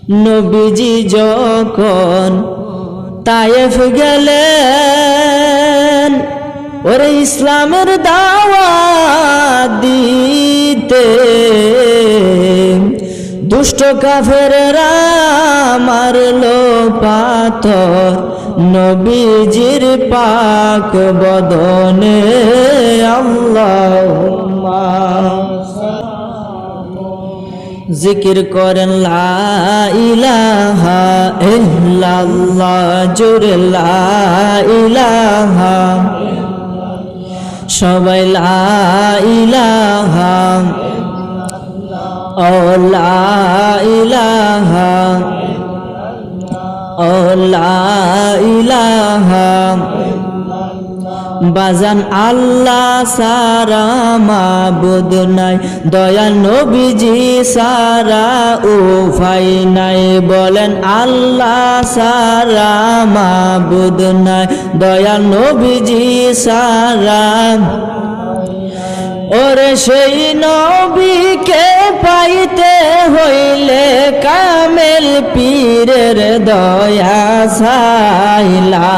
নবীজি যখন তায়েফ গেলেন ওরে ইসলামের দাওয়াত দিতে, দুষ্ট কাফেররা মারলো পাথর নবীজির পাক বদনে। আল্লাহুম্মা জিকির করেন লা ইলাহা ইল্লাল্লাহ, জোরে লা ইলাহা, সবাই লা ইলাহা ও লা ইলাহা ও লা ইলাহা। বাজান আল্লাহ সারা মাবুদ নাই, দয়াল নবীজি সারা উপায় নাই। বলেন আল্লাহ সারা মাবুদ নাই, দয়াল নবীজি সারা। ওরে সেই নবীকে পাইতে হইলে কামেল পীরের দয়া চাই। লা